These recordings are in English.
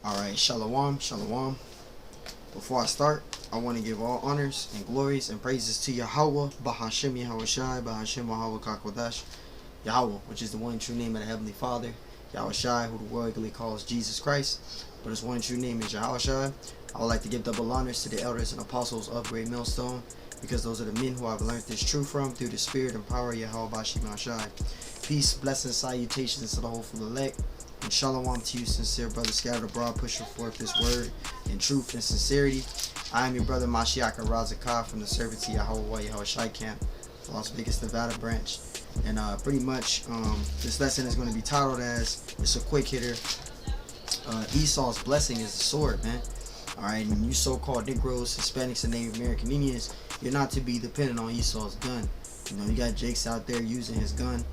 Alright, shalom, shalom. Before I start, I want to give all honors and glories and praises to Yahweh, Bahashim Yahweh Shai, Bahashim Yahweh Kakodash, Yahweh, which is the one true name of the Heavenly Father, Yahweh Shai, who the worldly calls Jesus Christ, but his one true name is Yahweh Shai. I would like to give double honors to the elders and apostles of Great Millstone, because those are the men who I've learned this truth from through the spirit and power of Yahweh Bashim Shai. Peace, blessings, salutations to the hopeful elect. And shalom to you, sincere brothers scattered abroad, pushing forth this word in truth and sincerity. I am your brother Mashiach Razakah from the Servants of Yahweh Yahweh Shai Camp, Las Vegas, Nevada branch. And pretty much this lesson is going to be titled as, it's a quick hitter, Esau's blessing is the sword, man. Alright, and you so-called Negroes, Hispanics, and Native American Indians, you're not to be dependent on Esau's gun. You know, you got Jakes out there using his gun.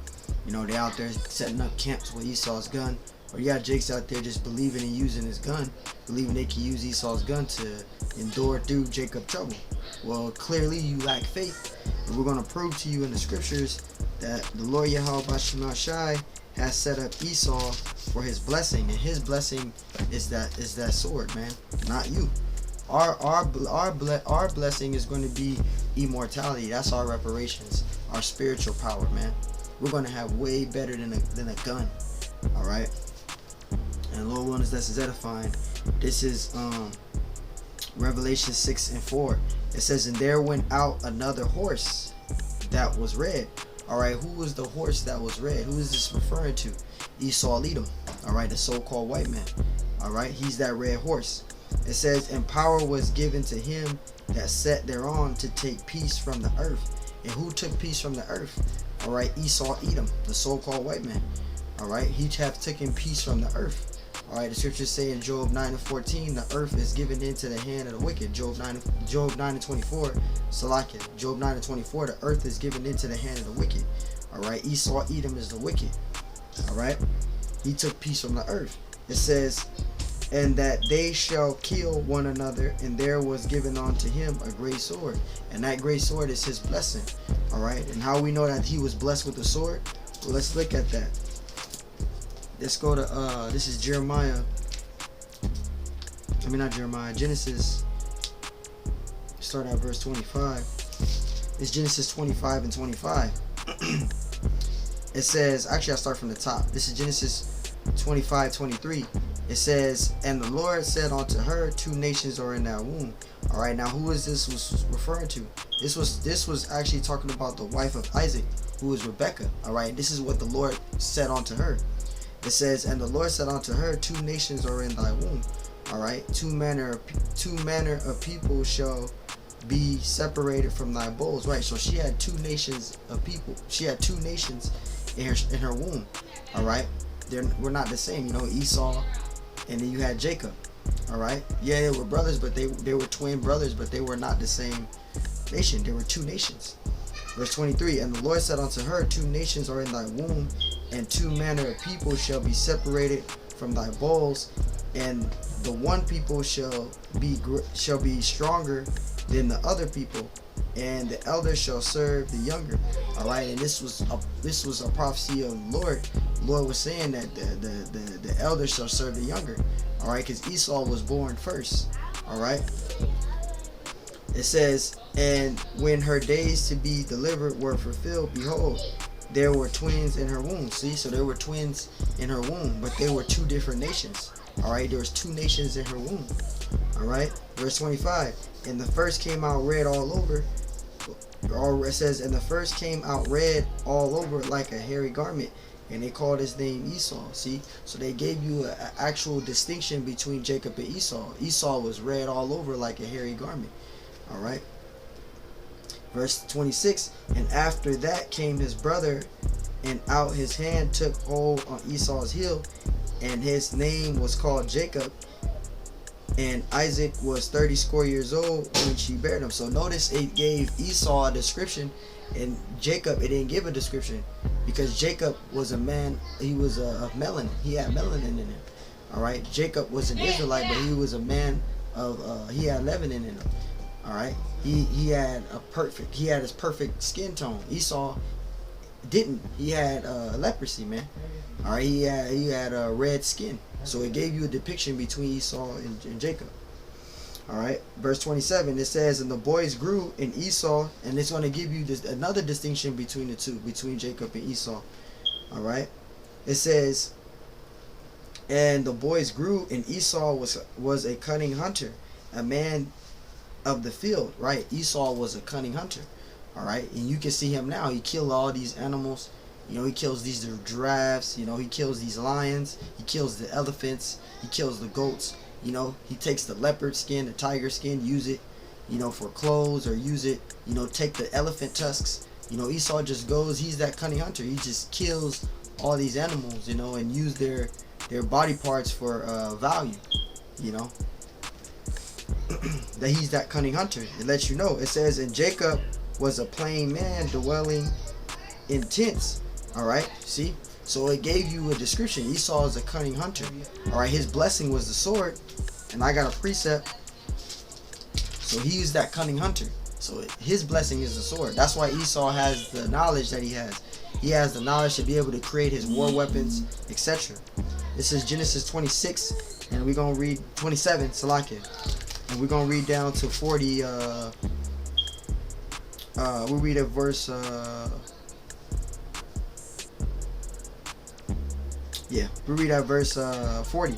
You know, they out there setting up camps with Esau's gun. Or you got Jakes out there just believing in using his gun, believing they can use Esau's gun to endure through Jacob's trouble. Well, clearly you lack faith, and we're going to prove to you in the scriptures that the Lord Yahweh Bashim Shai has set up Esau for his blessing, and his blessing is that sword, man, not you. Our blessing is going to be immortality. That's our reparations, our spiritual power, man. We're going to have way better than a gun. All right. And Lord willing, this is edifying. This is Revelation 6:4. It says, and there went out another horse that was red. Alright, who was the horse that was red? Who is this referring to? Esau Edom. Alright, the so-called white man. Alright, he's that red horse. It says, and power was given to him that sat thereon to take peace from the earth. And who took peace from the earth? Alright, Esau Edom, the so-called white man. Alright, he have taken peace from the earth. Alright, the scriptures say in Job 9:14, the earth is given into the hand of the wicked. Job 9:24, Salakia. Job 9:24, the earth is given into the hand of the wicked. Alright, Esau Edom is the wicked. Alright, he took peace from the earth. It says, and that they shall kill one another, and there was given unto him a great sword. And that great sword is his blessing. Alright, and how we know that he was blessed with the sword? Well, let's look at that. Let's go to this is Genesis. Start at verse 25. It's Genesis 25:25. It says, actually I'll start from the top. This is Genesis 25:23. It says, and the Lord said unto her, two nations are in that womb. Alright, now who is this was referring to? This was actually talking about the wife of Isaac, who was Rebekah. Alright, this is what the Lord said unto her. It says, and the Lord said unto her, two nations are in thy womb. Alright, two manner of people shall be separated from thy bowels. Right, so she had two nations of people. She had two nations in her womb. Alright, we're not the same. You know, Esau, and then you had Jacob. Alright, yeah, they were brothers, but they were twin brothers, but they were not the same nation. There were two nations. Verse 23, and the Lord said unto her, two nations are in thy womb, and two manner of people shall be separated from thy bowels, and the one people shall be stronger than the other people, and the elder shall serve the younger. All right, and this was a prophecy of the Lord. The Lord was saying that the elder shall serve the younger. All right, because Esau was born first. All right. It says, and when her days to be delivered were fulfilled, behold, there were twins in her womb. See, so there were twins in her womb, but they were two different nations. Alright, there was two nations in her womb. Alright, verse 25, and the first came out red all over. It says, and the first came out red all over like a hairy garment, and they called his name Esau. See, so they gave you an actual distinction between Jacob and Esau. Esau was red all over like a hairy garment. Alright, verse 26, and after that came his brother, and out his hand took hold on Esau's heel, and his name was called Jacob, and Isaac was 30 years old when she bare him. So notice it gave Esau a description, and Jacob it didn't give a description, because Jacob was a man, he was of melanin, he had melanin in him. Alright, Jacob was an Israelite, but he was a man of he had leaven in him. Alright, he had his perfect skin tone. Esau didn't. He had leprosy, man. Alright, he had red skin. So it gave you a depiction between Esau and Jacob. Alright, verse 27, it says, and the boys grew in Esau, and it's going to give you this another distinction between the two, between Jacob and Esau. Alright, it says, and the boys grew, and Esau was a cunning hunter, a man of the field. Right, Esau was a cunning hunter. Alright, and you can see him now. He killed all these animals. You know, he kills these giraffes. You know, he kills these lions. He kills the elephants. He kills the goats. You know, he takes the leopard skin, the tiger skin, use it, you know, for clothes, or use it, you know, take the elephant tusks. You know, Esau just goes, he's that cunning hunter. He just kills all these animals, you know, and use their body parts for value, you know. That he's that cunning hunter. It lets you know. It says, and Jacob was a plain man dwelling in tents. Alright, see? So it gave you a description. Esau is a cunning hunter. Alright, his blessing was the sword. And I got a precept. So he is that cunning hunter. So his blessing is the sword. That's why Esau has the knowledge that he has. He has the knowledge to be able to create his war weapons, etc. This is Genesis 26. And we're going to read 27, Salakia. And we're going to read down to 40. We'll read at verse... we read at verse 40,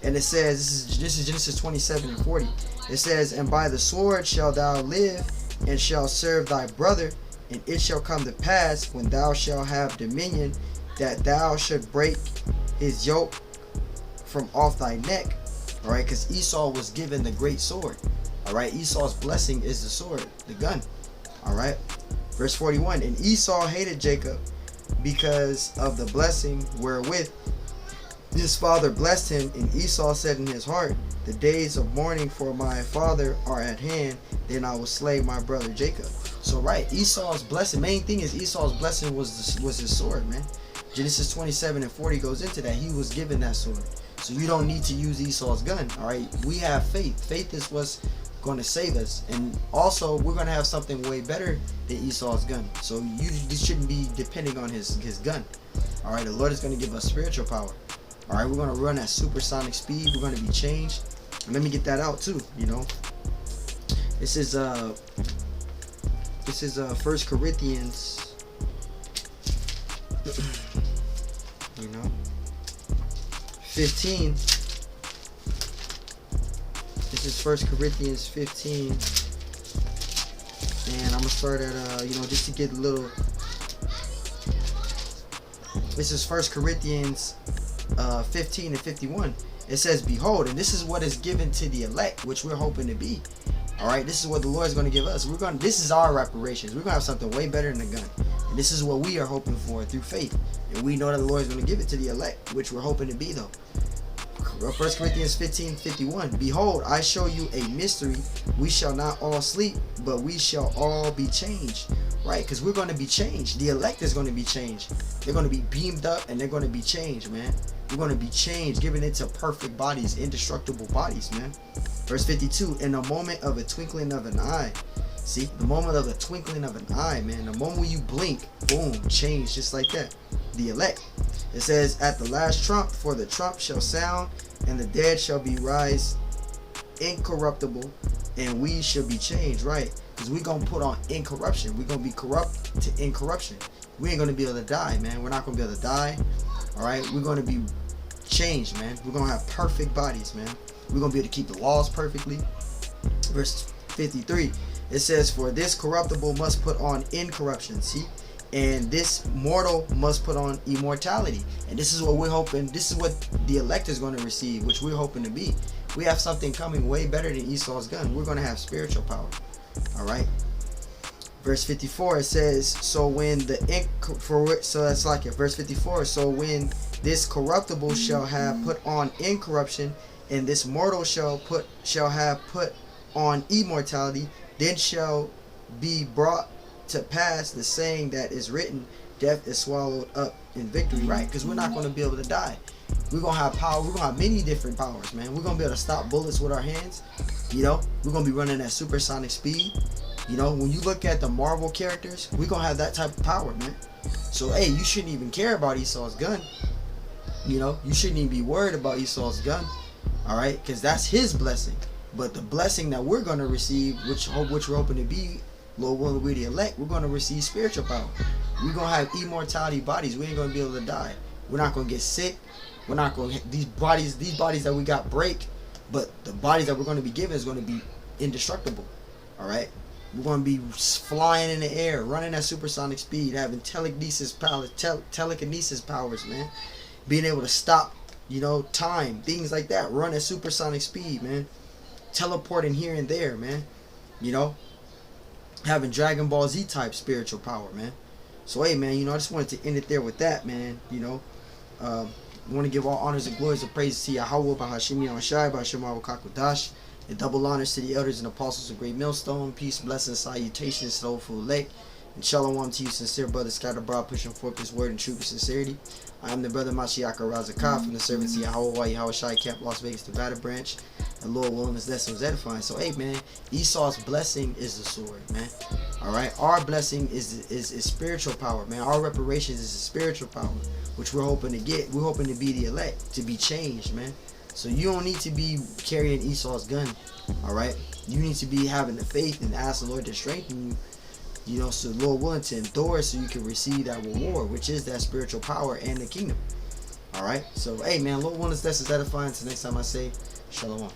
and it says, this is Genesis 27 and 40. It says, and by the sword shalt thou live, and shalt serve thy brother, and it shall come to pass, when thou shalt have dominion, that thou should break his yoke from off thy neck. All right, because Esau was given the great sword. All right, Esau's blessing is the sword, the gun. All right, verse 41, and Esau hated Jacob because of the blessing wherewith his father blessed him. And Esau said in his heart, the days of mourning for my father are at hand, then I will slay my brother Jacob. So right, Esau's blessing, main thing is Esau's blessing was his sword, man. Genesis 27 and 40 goes into that. He was given that sword. So you don't need to use Esau's gun. All right, we have faith. Faith is what's going to save us. And also, we're going to have something way better than Esau's gun. So you shouldn't be depending on his gun. All right, the Lord is going to give us spiritual power. All right, we're going to run at supersonic speed. We're going to be changed. And let me get that out too, you know. This is 1 Corinthians, you know, 15. This is 1 Corinthians 15. And I'm going to start at, you know, just to get a little. This is 1 Corinthians 15 and 51. It says, behold, and this is what is given to the elect, which we're hoping to be. All right, this is what the Lord is going to give us. This is our reparations. We're going to have something way better than a gun. And this is what we are hoping for through faith. And we know that the Lord is going to give it to the elect, which we're hoping to be, though. 1 Corinthians 15:51. Behold, I show you a mystery. We shall not all sleep, but we shall all be changed. Right? Because we're going to be changed. The elect is going to be changed. They're going to be beamed up, and they're going to be changed, man. We're going to be changed, given into perfect bodies, indestructible bodies, man. Verse 52. In a moment of a twinkling of an eye. See, the moment of a twinkling of an eye, man. The moment when you blink, boom, change just like that. The elect. It says, at the last trump, for the trump shall sound, and the dead shall be raised incorruptible, and we shall be changed, right? Because we're going to put on incorruption. We're going to be corrupt to incorruption. We ain't going to be able to die, man. We're not going to be able to die. All right? We're going to be changed, man. We're going to have perfect bodies, man. We're going to be able to keep the laws perfectly. Verse 53. It says, for this corruptible must put on incorruption. See? And this mortal must put on immortality. And this is what we're hoping. This is what the elect is going to receive, which we're hoping to be. We have something coming way better than Esau's gun. We're going to have spiritual power. All right. Verse 54, it says, so when that's like it. Verse 54, so when this corruptible shall have put on incorruption, and this mortal shall have put on immortality, then shall be brought to pass the saying that is written, death is swallowed up in victory. Right? Because we're not going to be able to die. We're going to have power. We're going to have many different powers, man. We're going to be able to stop bullets with our hands. You know, we're going to be running at supersonic speed. You know, when you look at the Marvel characters, we're going to have that type of power, man. So, hey, you shouldn't even care about Esau's gun. You know, you shouldn't even be worried about Esau's gun, all right, because that's his blessing. But the blessing that we're going to receive, which we're hoping to be, Lord willing, we're the elect, we're going to receive spiritual power. We're going to have immortality bodies. We ain't going to be able to die. We're not going to get sick. We're not going to, these bodies that we got break, but the bodies that we're going to be given is going to be indestructible, all right? We're going to be flying in the air, running at supersonic speed, having telekinesis powers, man. Being able to stop, you know, time, things like that. Run at supersonic speed, man. Teleporting here and there, man. You know, having Dragon Ball Z type spiritual power, man. So, hey, man, you know, I just wanted to end it there with that, man. You know, I want to give all honors and glories and praises to Yahweh, Bahashim Yahushai, Bahashim Kakodash. And double honors to the elders and apostles of Great Millstone. Peace, blessings, salutations, soulful lake. And shalom to you, sincere brothers scattered abroad, pushing forth His word in truth and sincerity. I am the brother Mashiach Razakah from the servants of Yahweh, Yahweh Shai Camp, Las Vegas, Nevada branch. And Lord willing, this lesson was edifying. So, hey, man, Esau's blessing is the sword, man. All right, our blessing is spiritual power, man. Our reparations is spiritual power, which we're hoping to get. We're hoping to be the elect, to be changed, man. So you don't need to be carrying Esau's gun, all right? You need to be having the faith and ask the Lord to strengthen you, you know, so the Lord willing to endure so you can receive that reward, which is that spiritual power and the kingdom, all right? So, hey, man, Lord willing, this is edifying. Until next time I say, shalom.